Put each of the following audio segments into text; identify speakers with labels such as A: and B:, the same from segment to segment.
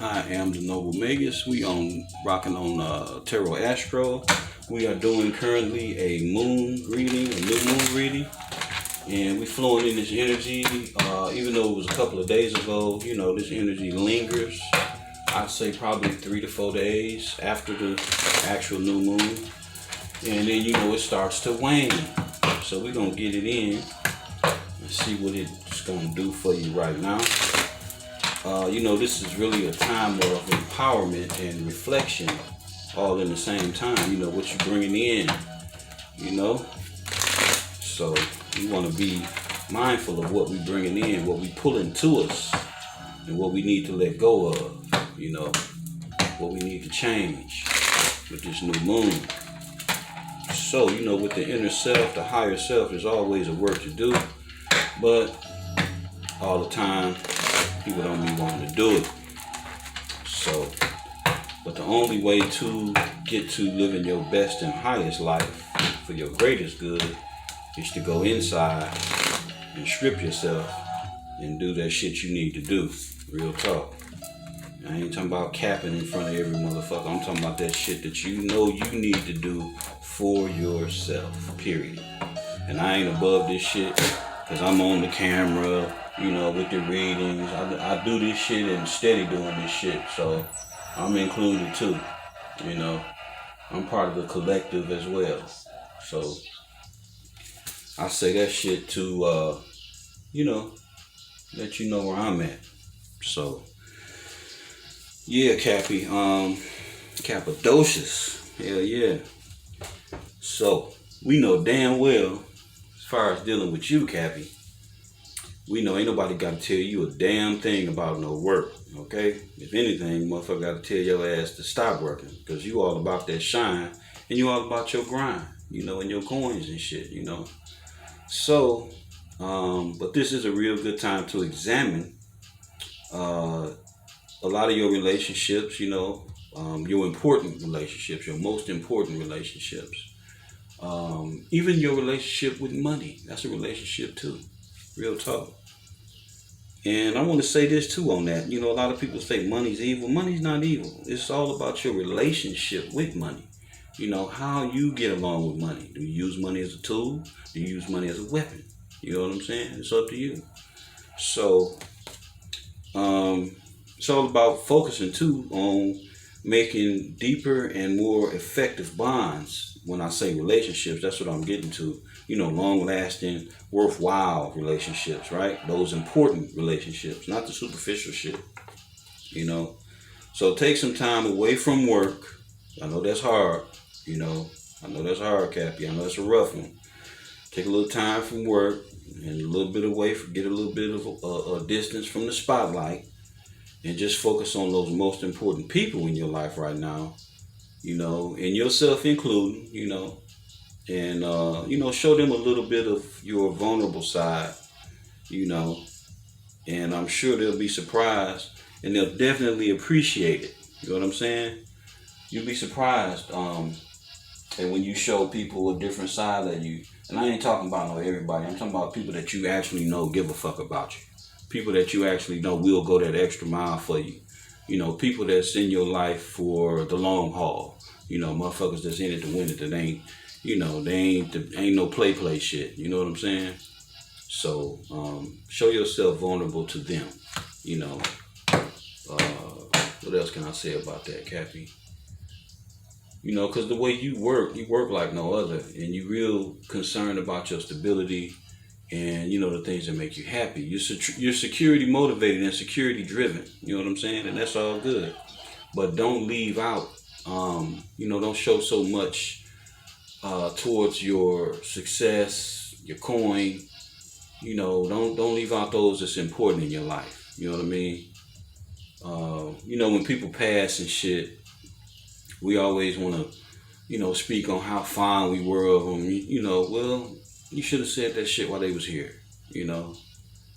A: I am the Noble Magus. We rocking on Tarot Astro. We are doing currently a moon reading, a new moon reading, and we flowing in this energy. Even though it was a couple of days ago, you know, this energy lingers. I'd say probably 3 to 4 days after the actual new moon, and then you know it starts to wane. So we're gonna get it in and see what it's gonna do for you right now. You know, this is really a time of empowerment and reflection all in the same time. You know, what you're bringing in, you know. So we want to be mindful of what we're bringing in, what we pulling to us, and what we need to let go of, you know, what we need to change with this new moon. So, you know, with the inner self, the higher self, there's always a work to do, but all the time, people don't be wanting to do it. So, but the only way to get to living your best and highest life for your greatest good is to go inside and strip yourself and do that shit you need to do. Real talk. I ain't talking about capping in front of every motherfucker. I'm talking about that shit that you know you need to do for yourself, period. And I ain't above this shit because I'm on the camera, you know, with the readings. I do this shit and steady doing this shit, so I'm included too, you know. I'm part of the collective as well. So I say that shit to, you know, let you know where I'm at. So, yeah, Cappy, Cappadocious, hell yeah. So, we know damn well, as far as dealing with you, Cappy, we know ain't nobody got to tell you a damn thing about no work, okay? If anything, motherfucker got to tell your ass to stop working, because you all about that shine, and you all about your grind, you know, and your coins and shit, you know? So, but this is a real good time to examine a lot of your relationships, you know, your important relationships, your most important relationships. Even your relationship with money, that's a relationship too. Real talk. And I want to say this too on that. You know, a lot of people say money's evil. Money's not evil. It's all about your relationship with money. You know, how you get along with money. Do you use money as a tool? Do you use money as a weapon? You know what I'm saying? It's up to you. So, it's all about focusing too on making deeper and more effective bonds. When I say relationships, that's what I'm getting to. You know, long-lasting, worthwhile relationships, right? Those important relationships, not the superficial shit, you know? So take some time away from work. I know that's hard, you know? I know that's hard, Cappy. I know that's a rough one. Take a little time from work and a little bit away, get a little bit of a distance from the spotlight, and just focus on those most important people in your life right now, you know, and yourself including, you know, and, you know, show them a little bit of your vulnerable side, you know, and I'm sure they'll be surprised and they'll definitely appreciate it. You know what I'm saying? You'll be surprised. And when you show people a different side of you, and I ain't talking about no everybody, I'm talking about people that you actually know give a fuck about you. People that you actually know will go that extra mile for you. You know, people that's in your life for the long haul. You know, motherfuckers that's in it to win it, that ain't, you know, they ain't no play shit. You know what I'm saying? So, show yourself vulnerable to them. You know, what else can I say about that, Cappy? You know, because the way you work like no other, and you real concerned about your stability and, you know, the things that make you happy. You're security motivated and security driven. You know what I'm saying? And that's all good. But don't leave out, you know, don't show so much towards your success, your coin. You know, don't leave out those that's important in your life. You know what I mean? You know, when people pass and shit, we always want to, you know, speak on how fond we were of them. You know, well, you should have said that shit while they was here, you know.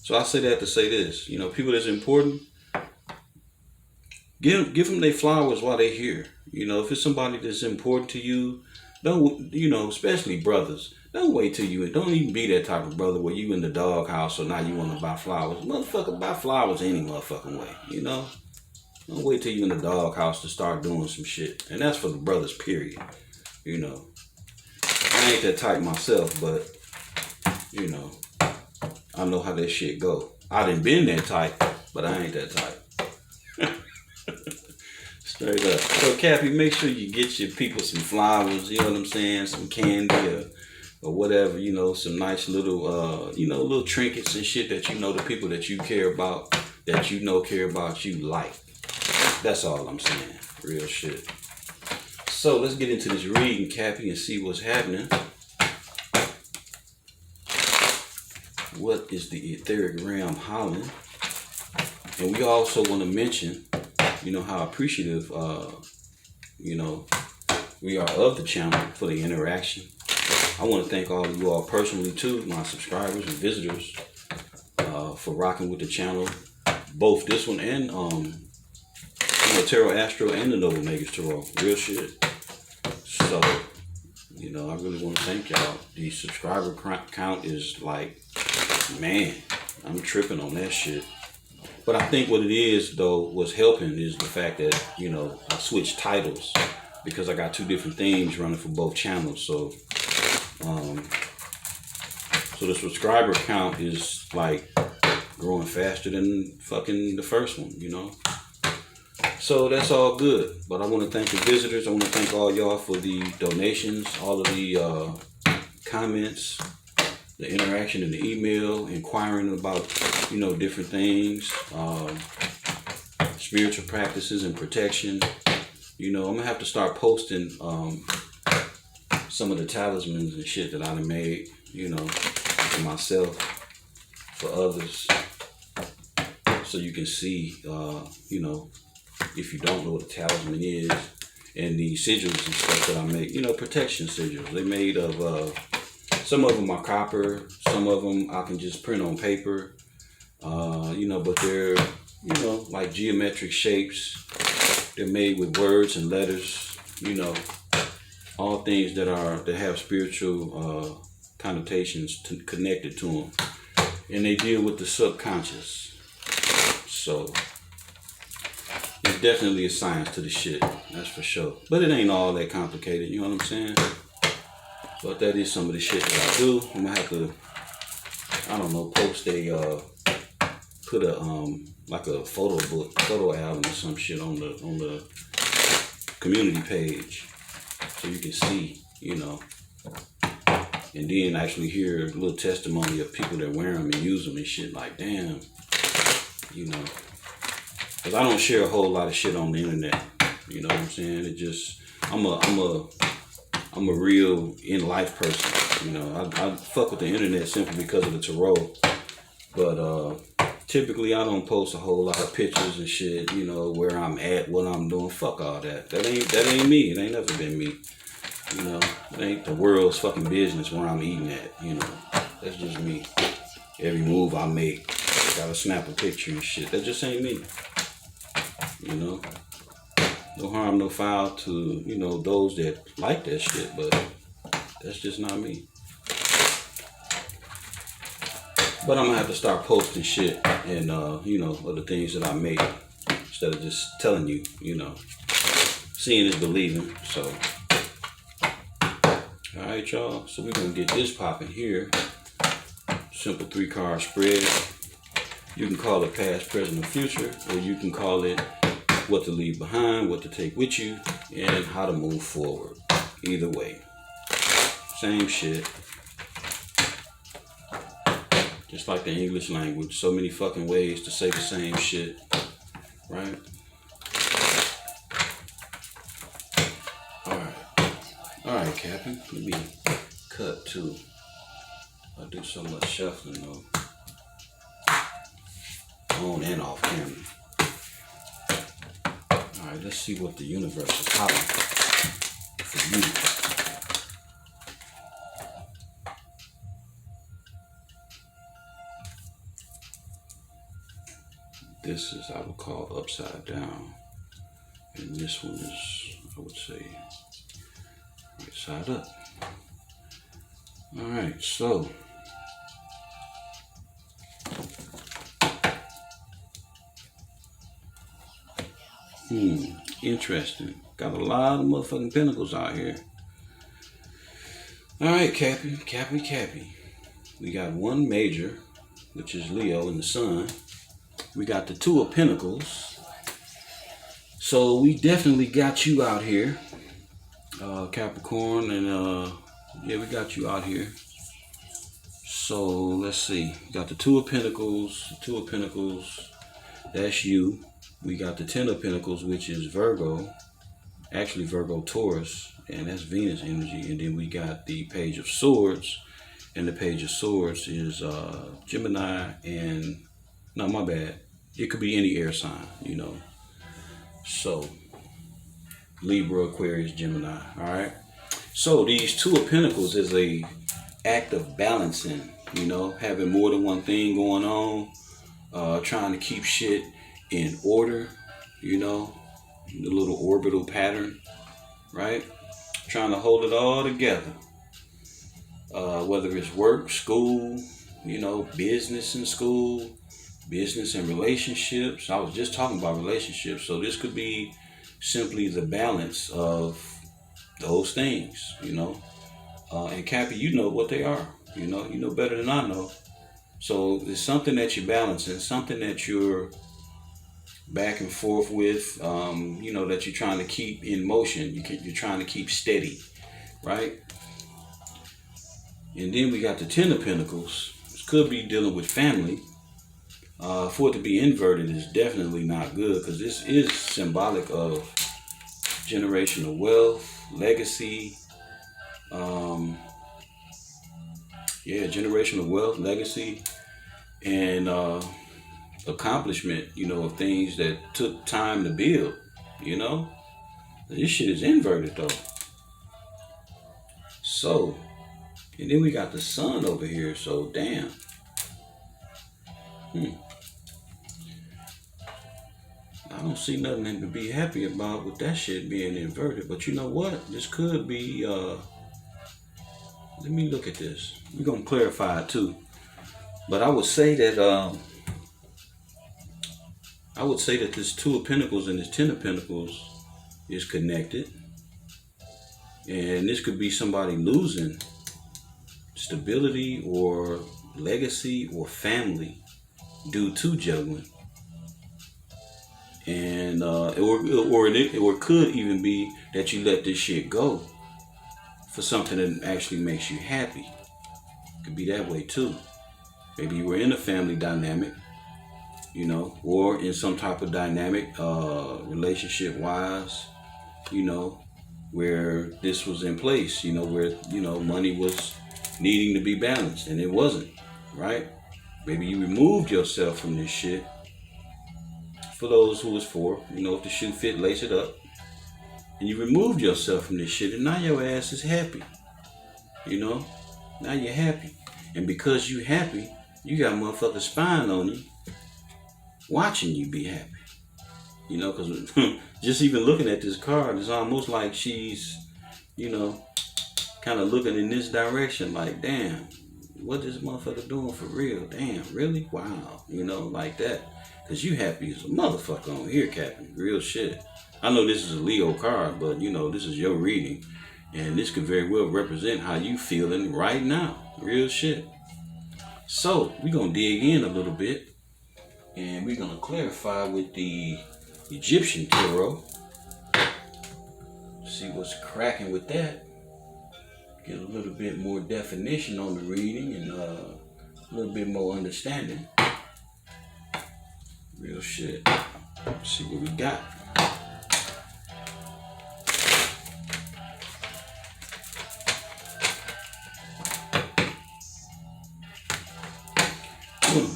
A: So I say that to say this, you know, people that's important, give them their flowers while they're here. You know, if it's somebody that's important to you, don't, you know, especially brothers, don't wait till you, don't even be that type of brother where you in the doghouse, so now you want to buy flowers. Motherfucker, buy flowers any motherfucking way, you know. Don't wait till you in the doghouse to start doing some shit. And that's for the brothers, period. You know, I ain't that type myself, but you know, I know how that shit go. I done been that type, but I ain't that type. Straight up. So Cappy, make sure you get your people some flowers, you know what I'm saying, some candy or whatever, you know, some nice little you know, little trinkets and shit that you know the people that you care about, that you know care about you like. That's all I'm saying. Real shit. So let's get into this reading, Cappy, and see what's happening. What is the etheric realm hollering? And we also want to mention, you know, how appreciative, you know, we are of the channel for the interaction. I want to thank all of you all personally too, my subscribers and visitors, for rocking with the channel, both this one and you know, Tarot Astro and the Noble Magus Tarot. Real shit. So, you know, I really want to thank y'all. The subscriber count is like, man, I'm tripping on that shit. But I think what it is, though, what's helping is the fact that, you know, I switched titles because I got two different themes running for both channels. So, so the subscriber count is like growing faster than fucking the first one, you know. So that's all good. But I want to thank the visitors. I want to thank all y'all for the donations, all of the comments, the interaction in the email, inquiring about, you know, different things, spiritual practices and protection. You know, I'm gonna have to start posting some of the talismans and shit that I done made, you know, for myself, for others, so you can see, you know, if you don't know what a talisman is, and the sigils and stuff that I make, you know, protection sigils. They're made of, some of them are copper, some of them I can just print on paper, you know, but they're, you know, like geometric shapes. They're made with words and letters, you know, all things that have spiritual connotations connected to them, and they deal with the subconscious. So it's definitely a science to the shit, that's for sure. But it ain't all that complicated, you know what I'm saying? But that is some of the shit that I do. I'm gonna have to, I don't know, post a put a like a photo album or some shit on the community page, so you can see, you know, and then actually hear a little testimony of people that wear them and use them and shit. Like, damn, you know, because I don't share a whole lot of shit on the internet, you know what I'm saying? It just, I'm a real in life person, you know. I fuck with the internet simply because of the tarot, but typically I don't post a whole lot of pictures and shit, you know, where I'm at, what I'm doing. Fuck all that. That ain't me. It ain't never been me. You know, it ain't the world's fucking business where I'm eating at, you know. That's just me. Every move I make, I gotta snap a picture and shit. That just ain't me. You know? No harm, no foul to, you know, those that like that shit, but that's just not me. But I'm gonna have to start posting shit and, you know, other things that I make instead of just telling you, you know. Seeing is believing, so. Alright, y'all. So we're gonna get this popping here. Simple 3-card spread. You can call it past, present, or future, or you can call it what to leave behind, what to take with you, and how to move forward. Either way. Same shit. Just like the English language. So many fucking ways to say the same shit. Right? Alright, Captain. Let me cut too. I do so much shuffling though. On and off camera. Alright, let's see what the universe is hollering for you. This is, I would call, upside down. And this one is, I would say, right side up. Alright, so Interesting. Got a lot of motherfucking pentacles out here. Alright, Cappy. We got one major, which is Leo in the sun. We got the Two of Pentacles. So we definitely got you out here, Capricorn, and yeah, we got you out here. So let's see. We got the Two of Pentacles, that's you. We got the Ten of Pentacles, which is Virgo, actually Virgo Taurus, and that's Venus energy. And then we got the Page of Swords, and the Page of Swords is Gemini and, no, my bad. It could be any air sign, you know. So Libra, Aquarius, Gemini, all right? So these Two of Pentacles is a act of balancing, you know, having more than one thing going on, trying to keep shit in order, you know, the little orbital pattern, right? Trying to hold it all together. Whether it's work, school, you know, business and school, business and relationships. I was just talking about relationships, so this could be simply the balance of those things, you know. And Cappy, you know what they are. You know better than I know. So it's something that you're balancing, something that you're back and forth with, you know, that you're trying to keep in motion. You're trying to keep steady, right? And then we got the Ten of Pentacles. This could be dealing with family. For it to be inverted is definitely not good, because this is symbolic of generational wealth, legacy. Generational wealth, legacy, and accomplishment, you know, of things that took time to build, you know. This shit is inverted though. So, and then we got the sun over here, so damn. I don't see nothing to be happy about with that shit being inverted, but you know what? This could be, let me look at this. We're gonna clarify it too. But I would say that this Two of Pentacles and this Ten of Pentacles is connected. And this could be somebody losing stability or legacy or family due to juggling. And or it could even be that you let this shit go for something that actually makes you happy. Could be that way too. Maybe you were in a family dynamic, you know, or in some type of dynamic, relationship wise, you know, where this was in place, you know, where, you know, money was needing to be balanced and it wasn't, right? Maybe you removed yourself from this shit. For those who it's for, you know, if the shoe fit, lace it up. And you removed yourself from this shit, and now your ass is happy. You know? Now you're happy. And because you happy, you got motherfuckers spying on you, watching you be happy. You know, because just even looking at this card, it's almost like she's, you know, kind of looking in this direction, like, damn, what this motherfucker doing for real? Damn, really? Wow. You know, like that. Because you happy as a motherfucker on here, Captain. Real shit. I know this is a Leo card, but, you know, this is your reading. And this could very well represent how you feeling right now. Real shit. So, we're going to dig in a little bit. And we're going to clarify with the Egyptian Tarot. See what's cracking with that. Get a little bit more definition on the reading and a little bit more understanding. Real shit. Let's see what we got.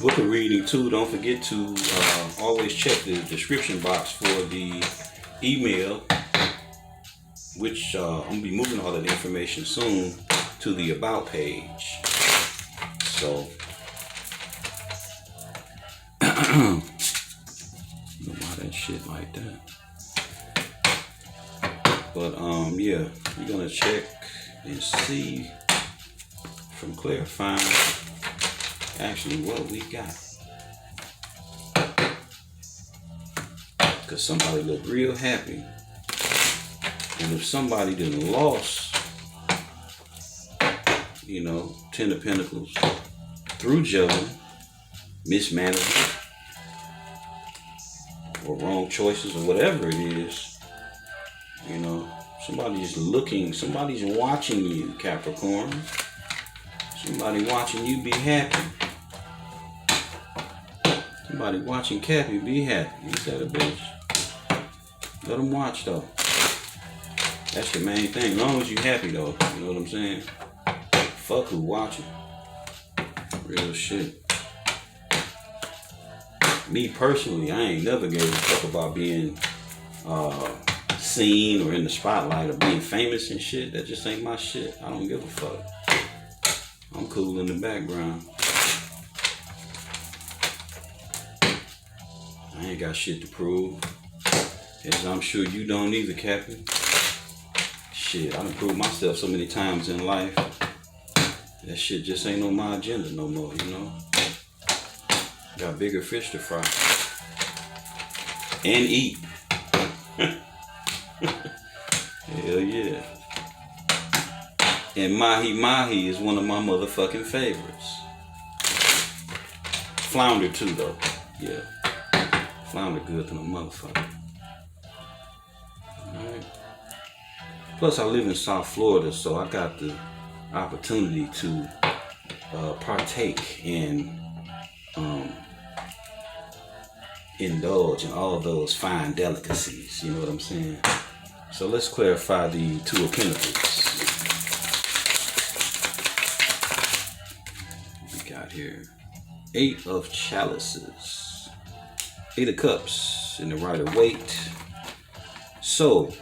A: Book a reading too. Don't forget to always check the description box for the email, which I'm gonna be moving all that information soon to the about page. So shit like that. But yeah, we're gonna check and see from clarifying actually what we got. Because somebody look real happy. And if somebody done lost, you know, 10 of Pentacles through juggling, mismanagement, or wrong choices, or whatever it is, you know, somebody's looking, somebody's watching you, Capricorn. Somebody watching you be happy. Somebody watching Cappy be happy. Ain't that a bitch? Let them watch though. That's the main thing. As long as you happy though, you know what I'm saying? Fuck who watching. Real shit. Me personally, I ain't never gave a fuck about being seen or in the spotlight or being famous and shit. That just ain't my shit. I don't give a fuck. I'm cool in the background. I ain't got shit to prove. As I'm sure you don't either, Captain. Shit, I done proved myself so many times in life. That shit just ain't on my agenda no more, you know? Got bigger fish to fry. And eat. Hell yeah. And mahi mahi is one of my motherfucking favorites. Flounder too though. Yeah. Flounder good than a motherfucker. Alright. Plus I live in South Florida, so I got the opportunity to partake in indulge in all those fine delicacies, you know what I'm saying? So let's clarify the Two of Pentacles. We got here 8 of Chalices, 8 of Cups in the Rider-Waite. So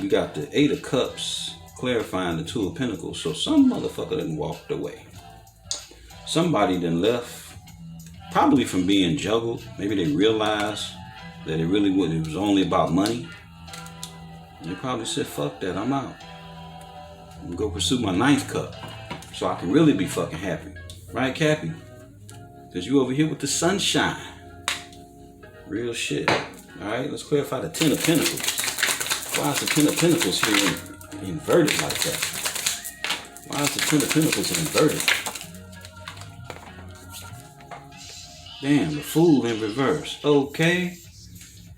A: we got the 8 of Cups clarifying the Two of Pentacles. So some motherfucker done walked away. Somebody done left. Probably from being juggled. Maybe they realized that it was only about money. And they probably said, fuck that, I'm out. I'm gonna go pursue my 9th cup so I can really be fucking happy. Right, Cappy? Because you over here with the sunshine. Real shit. Alright, let's clarify the 10 of Pentacles. Why is the 10 of Pentacles here inverted like that? Why is the 10 of Pentacles inverted? Damn, the Fool in reverse. Okay.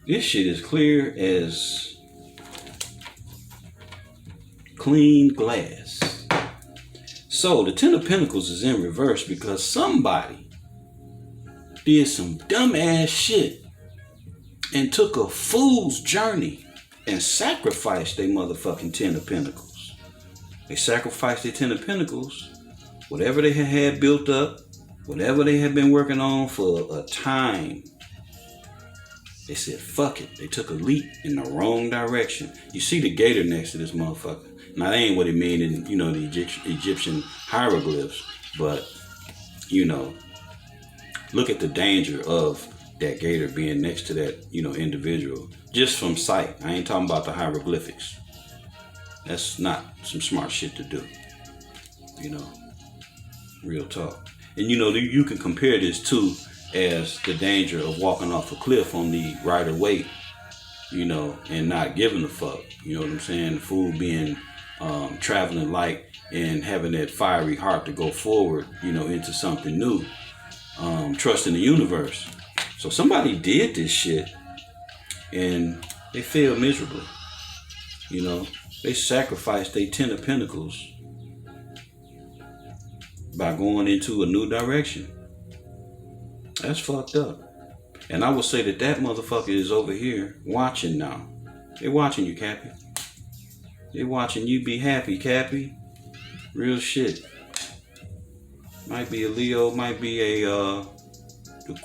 A: This shit is clear as clean glass. So the 10 of Pentacles is in reverse because somebody did some dumbass shit and took a fool's journey and sacrificed their motherfucking 10 of Pentacles. They sacrificed their 10 of Pentacles, whatever they had built up, whatever they had been working on for a time. They said, fuck it. They took a leap in the wrong direction. You see the gator next to this motherfucker. Now, that ain't what it mean in, you know, the Egyptian hieroglyphs. But, you know, look at the danger of that gator being next to that, you know, individual. Just from sight. I ain't talking about the hieroglyphics. That's not some smart shit to do. You know, real talk. And you know, you can compare this to as the danger of walking off a cliff on the Rider-Waite, you know, and not giving a fuck. You know what I'm saying? The fool being traveling light and having that fiery heart to go forward, you know, into something new. Trusting the universe. So somebody did this shit and they failed miserably. You know, they sacrificed their 10 of Pentacles by going into a new direction. That's fucked up. And I would say that that motherfucker is over here watching now. They're watching you, Cappy. They're watching you be happy, Cappy. Real shit. Might be a Leo, might be a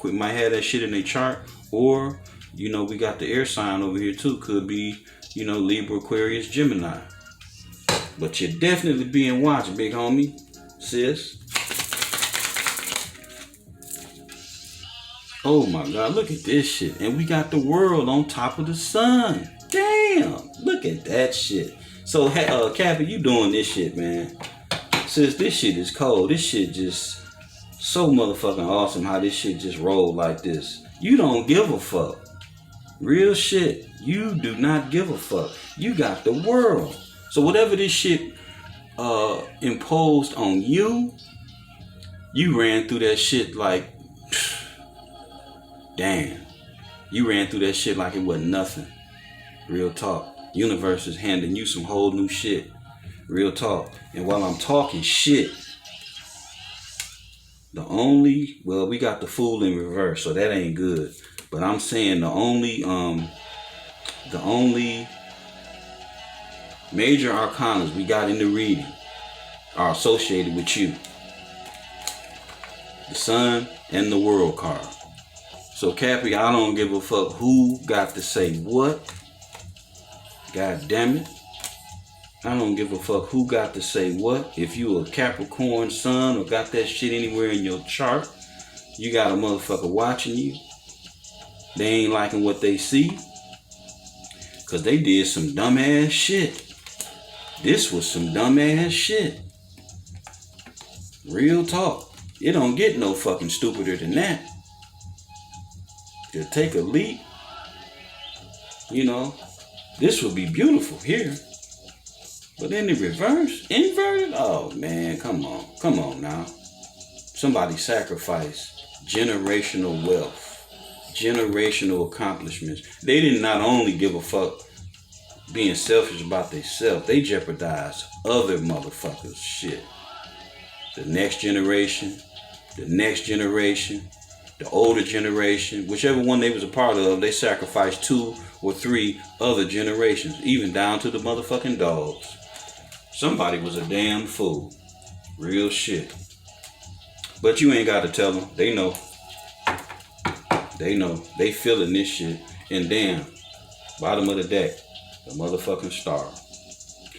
A: might have that shit in their chart. Or, you know, we got the air sign over here too. Could be, you know, Libra, Aquarius, Gemini. But you're definitely being watched, big homie. Sis. Oh my God, look at this shit. And we got the world on top of the sun. Damn, look at that shit. So, Cappy, you doing this shit, man. Sis, this shit is cold. This shit just so motherfucking awesome how this shit just rolled like this. You don't give a fuck. Real shit. You do not give a fuck. You got the world. So whatever this shit imposed on you, you ran through that shit like, damn. You ran through that shit like it wasn't nothing. Real talk. Universe is handing you some whole new shit. Real talk. And while I'm talking shit, we got the Fool in reverse, so that ain't good. But I'm saying the only major arcanas we got in the reading are associated with you. The Sun and the World card. So Cappy, I don't give a fuck who got to say what. God damn it. I don't give a fuck who got to say what. If you a Capricorn sun or got that shit anywhere in your chart, you got a motherfucker watching you. They ain't liking what they see. Cause they did some dumbass shit. This was some dumbass shit. Real talk. It don't get no fucking stupider than that. To take a leap, you know, this would be beautiful here. But in the reverse, inverted, oh man, come on now. Somebody sacrificed generational wealth, generational accomplishments. They did not only give a fuck being selfish about themselves, they jeopardized other motherfuckers' shit. The next generation, the older generation, whichever one they was a part of, they sacrificed 2 or 3 other generations, even down to the motherfucking dogs. Somebody was a damn fool. Real shit. But you ain't got to tell them. They know. They know. They feeling this shit. And damn, bottom of the deck, the motherfucking star.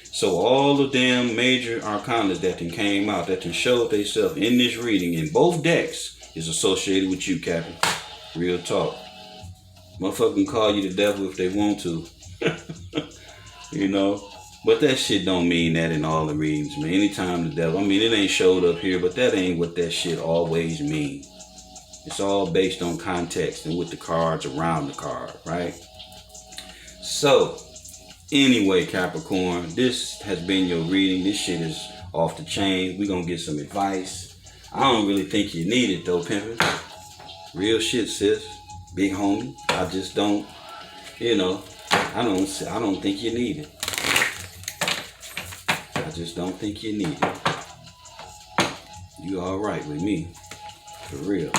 A: So all the damn major arcanas that then came out, that then showed themselves in this reading in both decks, is associated with you, Captain. Real talk. Motherfucker can call you the devil if they want to. You know? But that shit don't mean that in all the readings, man. Anytime the devil, I mean, it ain't showed up here, but that ain't what that shit always mean. It's all based on context and with the cards around the card, right? So, anyway, Capricorn, this has been your reading. This shit is off the chain. We're gonna get some advice. I don't really think you need it though, pimpin'. Real shit, sis. Big homie. I just don't, you know, I don't think you need it. I just don't think you need it. You alright with me. For real.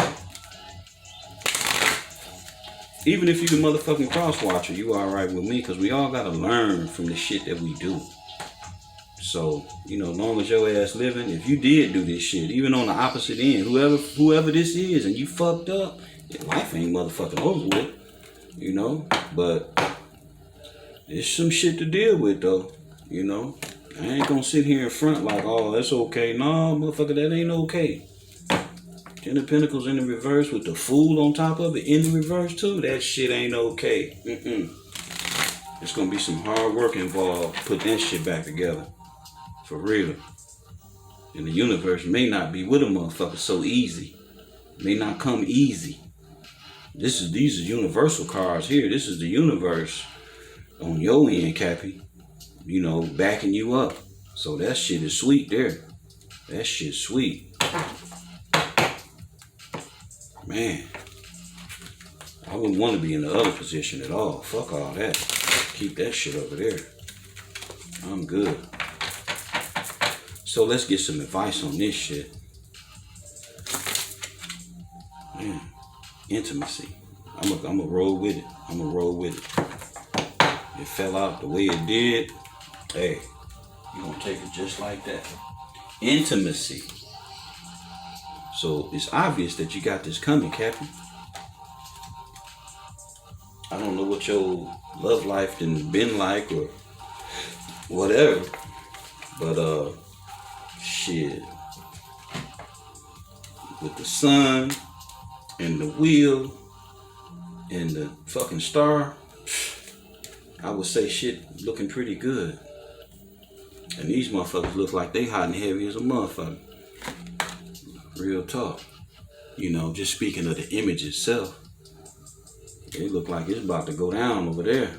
A: Even if you the motherfucking cross watcher, you alright with me, because we all gotta learn from the shit that we do. So, you know, as long as your ass living, if you did do this shit, even on the opposite end, whoever this is, and you fucked up, your life ain't motherfucking over with, you know. But there's some shit to deal with though, you know. I ain't gonna sit here in front like, oh, that's okay. No, motherfucker, that ain't okay. 10 of Pentacles in the reverse with the Fool on top of it in the reverse too. That shit ain't okay. It's gonna be some hard work involved. Put that shit back together. For real. And the universe may not be with a motherfucker so easy. May not come easy. These are universal cards here. This is the universe on your end, Cappy. You know, backing you up. So that shit is sweet there. That shit's sweet. Man. I wouldn't want to be in the other position at all. Fuck all that. Keep that shit over there. I'm good. So let's get some advice on this shit. Man, intimacy. I'm a roll with it. I'm a roll with it. It fell out the way it did. Hey, you're gonna take it just like that. Intimacy. So it's obvious that you got this coming, Captain. I don't know what your love life done been like or whatever, but shit, with the sun and the wheel and the fucking star, I would say shit looking pretty good. And these motherfuckers look like they hot and heavy as a motherfucker. Real talk. You know, just speaking of the image itself. It look like it's about to go down over there.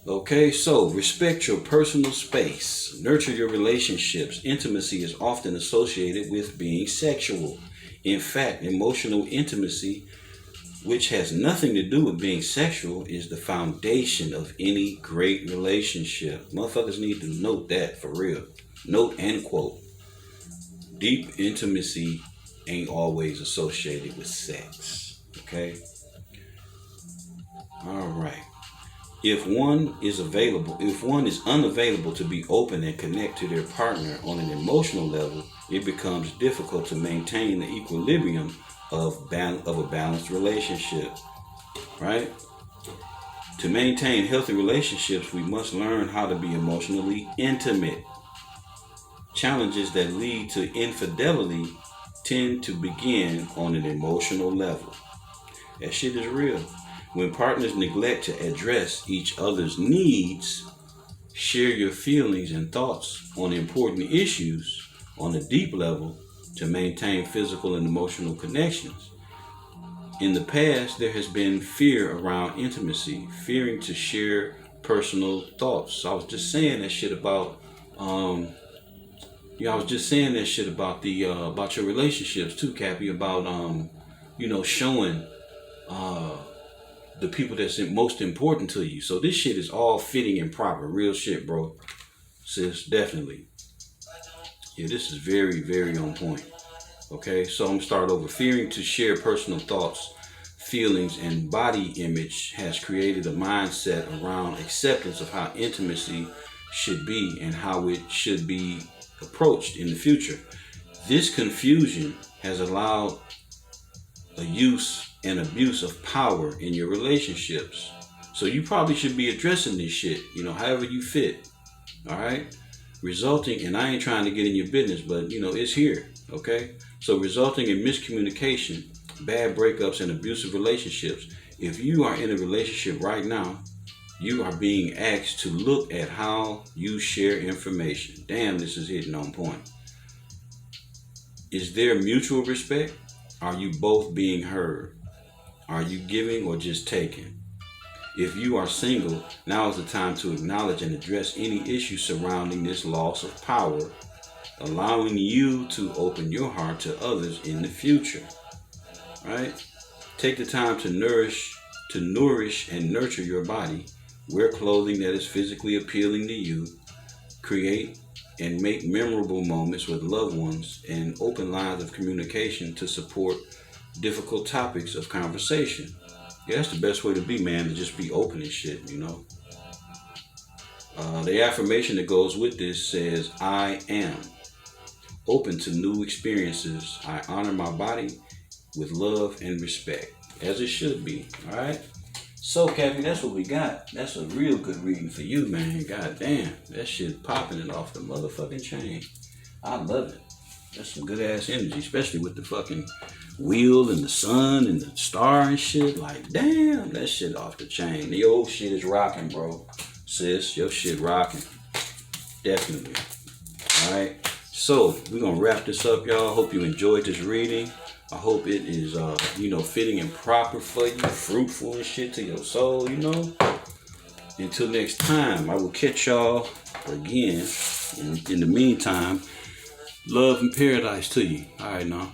A: Okay, so respect your personal space. Nurture your relationships. Intimacy is often associated with being sexual. In fact, emotional intimacy, which has nothing to do with being sexual, is the foundation of any great relationship. Motherfuckers need to note that for real. Note and quote. Deep intimacy ain't always associated with sex. Okay? All right. If one is unavailable to be open and connect to their partner on an emotional level, it becomes difficult to maintain the equilibrium of a balanced relationship, right? To maintain healthy relationships, we must learn how to be emotionally intimate. Challenges that lead to infidelity tend to begin on an emotional level. That shit is real. When partners neglect to address each other's needs, share your feelings and thoughts on important issues on a deep level to maintain physical and emotional connections. In the past, there has been fear around intimacy, fearing to share personal thoughts. So I was just saying that shit about, the about your relationships too, Cappy, about showing the people that's most important to you. So this shit is all fitting and proper. Real shit, bro. Sis, definitely. Yeah, this is very, very on point. Okay, so I'm going to start over. Fearing to share personal thoughts, feelings, and body image has created a mindset around acceptance of how intimacy should be and how it should be approached in the future. This confusion has allowed a use and abuse of power in your relationships. So you probably should be addressing this shit, however you fit. All right? Resulting, and I ain't trying to get in your business, but it's here. Okay? So resulting in miscommunication, bad breakups, and abusive relationships. If you are in a relationship right now, you are being asked to look at how you share information. Damn, this is hitting on point. Is there mutual respect? Are you both being heard? Are you giving or just taking? If you are single, now is the time to acknowledge and address any issues surrounding this loss of power, allowing you to open your heart to others in the future. Right? Take the time to nourish and nurture your body. Wear clothing that is physically appealing to you. Create and make memorable moments with loved ones and open lines of communication to support difficult topics of conversation. Yeah, that's the best way to be, man, to just be open and shit, The affirmation that goes with this says, I am open to new experiences. I honor my body with love and respect, as it should be, all right? So, Cappy, that's what we got. That's a real good reading for you, man. God damn, that shit popping it off the motherfucking chain. I love it. That's some good ass energy, especially with the fucking wheel and the sun and the star and shit. Like, damn, that shit off the chain. The old shit is rocking, bro. Sis, your shit rocking. Definitely. All right. So, we're going to wrap this up, y'all. Hope you enjoyed this reading. I hope it is, fitting and proper for you, fruitful and shit to your soul, Until next time, I will catch y'all again. In the meantime, love and paradise to you. All right, now.